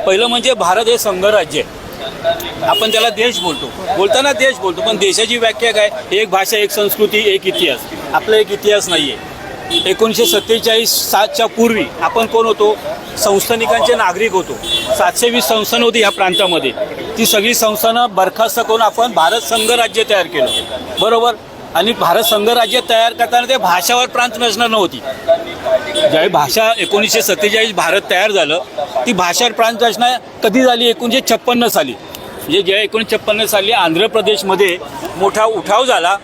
पहिलं म्हणजे भारत हे संघराज्य आहे. आपण त्याला देश बोलतो, बोलताना देश बोलतो, पण देशाची व्याख्या काय? एक भाषा, एक संस्कृती, एक इतिहास. आपला एक इतिहास नाही आहे. 1947-7च्या पूर्वी आपण कोण होतो? संस्थानिकांचे नागरिक होतो. 720 संस्थानं होती ह्या प्रांतामध्ये. ती सगळी संस्थानं बरखास्त करून आपण भारत संघराज्य तयार केलं, बरोबर. आणि भारत संघराज्य तयार करताना ते भाषावर प्रांत रचना नव्हती. ज्यावेळी भाषा 1947 भारत तयार झालं, ती भाषावर प्रांत रचना कधी झाली? 1956 साली. म्हणजे ज्या 1956 साली आंध्र प्रदेशमध्ये मोठा उठाव झाला.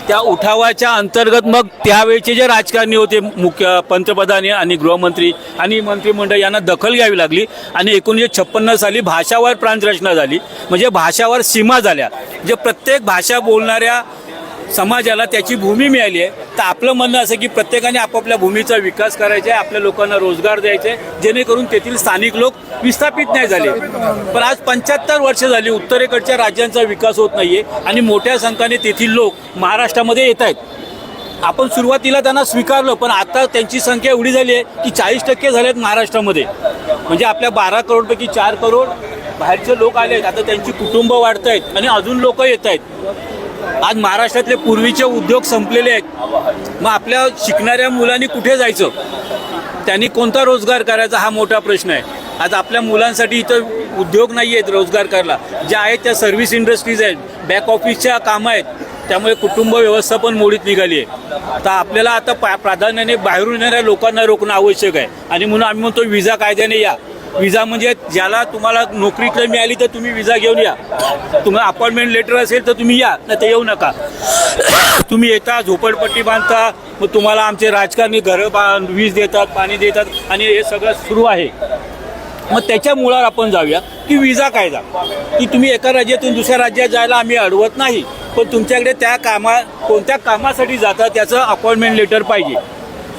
त्या उठावाच्या अंतर्गत मग त्यावेळचे जे राजकारणी होते, मुख्य पंतप्रधान आणि गृहमंत्री आणि मंत्रिमंडळ यांना दखल घ्यावी लागली आणि 1956 साली भाषावर प्रांत रचना झाली. म्हणजे भाषावर सीमा झाल्या. जे प्रत्येक भाषा बोलणाऱ्या समाजाला त्याची भूमी मिळाली आहे. तर आपलं म्हणणं असं की प्रत्येकाने आपापल्या भूमीचा विकास करायचा आहे, आपल्या लोकांना रोजगार द्यायचे आहे, जेणेकरून तेथील स्थानिक लोक विस्थापित नाही झाले. पण आज 75 वर्ष झाली उत्तरेकडच्या राज्यांचा विकास होत नाही आहे आणि मोठ्या संख्येने तेथील लोक महाराष्ट्रामध्ये येत आहेत. आपण सुरुवातीला त्यांना स्वीकारलं, पण आता त्यांची संख्या एवढी झाली आहे की 40% झाले आहेत महाराष्ट्रामध्ये. म्हणजे आपल्या 12 करोडपैकी 4 करोड बाहेरचे लोक आले आहेत. आता त्यांची कुटुंब वाढत आहेत आणि अजून लोक येत आहेत. आज महाराष्ट्रातले पूर्वीचे उद्योग संपलेले आहेत. मग आपल्या शिकणाऱ्या मुलांनी कुठे जायचं? त्यांनी कोणता रोजगार करायचा हा मोठा प्रश्न आहे. आज आपल्या मुलांसाठी इथं उद्योग नाही आहेत रोजगार करायला. ज्या आहेत त्या सर्व्हिस इंडस्ट्रीज आहेत, बॅक ऑफिसच्या कामं आहेत. त्यामुळे कुटुंब व्यवस्था पण मोडीत निघाली आहे. तर आपल्याला आता प्राधान्याने बाहेरून येणाऱ्या लोकांना रोखणं आवश्यक आहे. आणि म्हणून आम्ही म्हणतो विजा कायद्याने या. विजा म्हणजे ज्याला तुम्हाला नोकरीतलं मिळाली तर तुम्ही विजा घेऊन या. तुम्हाला अपॉइंटमेंट लेटर असेल तर तुम्ही या, नाही तर येऊ नका. तुम्ही येता, झोपडपट्टी बांधता, मग तुम्हाला आमचे राजकारणी घरं वीज देतात, पाणी देतात आणि हे सगळं सुरू आहे. मग त्याच्या मुळावर आपण जाऊया की विजा कायदा, की तुम्ही एका राज्यातून दुसऱ्या राज्यात जायला आम्ही अडवत नाही, पण तुमच्याकडे त्या कोणत्या कामासाठी जाता त्याचं अपॉइंटमेंट लेटर पाहिजे.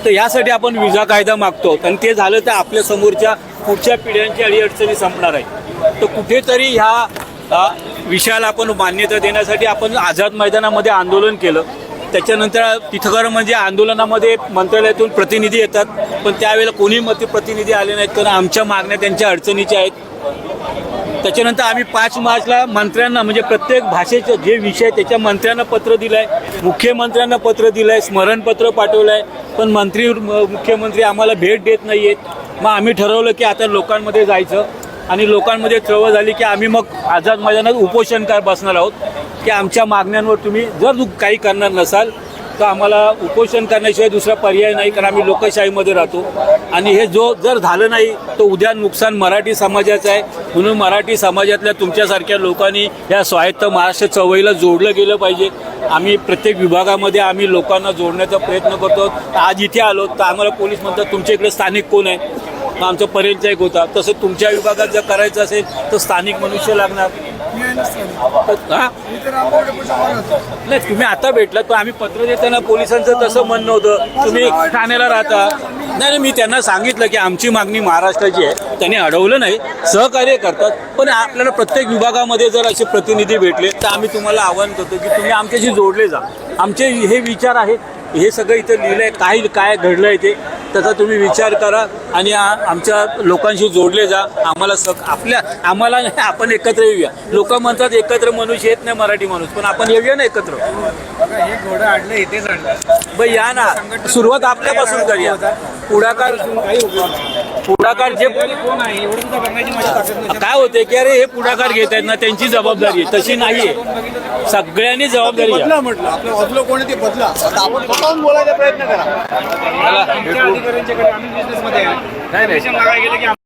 तर यासाठी आपण विजा कायदा मागतो. आणि ते झालं तर आपल्या समोरच्या पुढच्या पिढ्यांची अडीअडचणी संपणार आहे. तर कुठेतरी ह्या विषयाला आपण मान्यता देण्यासाठी आपण आझाद मैदानामध्ये आंदोलन केलं. त्याच्यानंतर तिथं खरं म्हणजे आंदोलनामध्ये मंत्रालयातून प्रतिनिधी येतात, पण त्यावेळेला कोणी प्रतिनिधी आले नाहीत, कारण आमच्या मागण्या त्यांच्या अडचणीच्या आहेत. त्याच्यानंतर आम्ही 5 मार्चला मंत्र्यांना, म्हणजे प्रत्येक भाषेचे जे विषय त्याच्या मंत्र्यांना पत्र दिलं आहे, मुख्यमंत्र्यांना पत्र दिलं आहे, स्मरणपत्र पाठवलं आहे, पण मुख्यमंत्री आम्हाला भेट देत नाही आहेत. मग आम्ही ठरवलं की आता लोकांमध्ये जायचं आणि लोकांमध्ये चळवळ झाली की आम्ही मग आझाद मैदानात उपोषण बसणार आहोत की आमच्या मागण्यांवर तुम्ही जर काही करणार नसाल तर आम्हाला उपोषण करण्याशिवाय दुसरा पर्याय नाही, कारण आम्ही लोकशाहीमध्ये राहतो. आणि हे जर झालं नाही तर उद्या नुकसान मराठी समाजाचं आहे. म्हणून मराठी समाजातल्या तुमच्यासारख्या लोकांनी या स्वायत्त महाराष्ट्र चळवळीला जोडलं गेलं पाहिजे. आम्ही प्रत्येक विभागामध्ये आम्ही लोकांना जोडण्याचा प्रयत्न करतो. आज इथे आलो तर आम्हाला पोलीस म्हणतात तुमच्या इकडे स्थानिक कोण आहे? मग आमचा परिचय एक होता. तसं तुमच्या विभागात जर करायचं असेल तर स्थानिक मनुष्य लागणार. हां नाही, तुम्ही आता भेटलात, पण आम्ही पत्र देताना पोलिसांचं तसं म्हणणं होतं तुम्ही ठाण्याला राहता. नाही, मी त्यांना सांगितलं की आमची मागणी महाराष्ट्राची आहे. त्यांनी अडवलं नाही, सहकार्य करतात. पण आपल्याला प्रत्येक विभागामध्ये जर असे प्रतिनिधी भेटले तर आम्ही तुम्हाला आवाहन करतो की तुम्ही आमच्याशी जोडले जा. आमचे हे विचार आहेत, हे सगळं इथं लिहिलं आहे. काय घडलं आहे ते त्याचा तुम्ही विचार करा आणि आमच्या लोकांशी जोडले जा. आम्हाला आपण एकत्र येऊया. लोक म्हणतात एकत्र मनुष्य येत नाही मराठी माणूस, पण आपण येऊया ना एकत्र. हे घोडं आणलं इथेच आणलं. बाई या ना, सुरुवात आपल्यापासून करूया. पुढाकार जे कोण आहे एवढं सुद्धा बघण्याची माझी ताकद नाही. काय होते की अरे हे पुढाकार घेत आहेत ना, त्यांची जबाबदारी आहे. तशी नाहीये, सगळ्यांनी जबाबदारी आहे. बदला म्हटलं आपलं बाजूला कोण आहे ते बदला. आता आपण स्वतःहून बोलायचा प्रयत्न करा. आमच्या अधिकाऱ्यांच्याकडे आम्ही बिझनेसमध्ये आहे.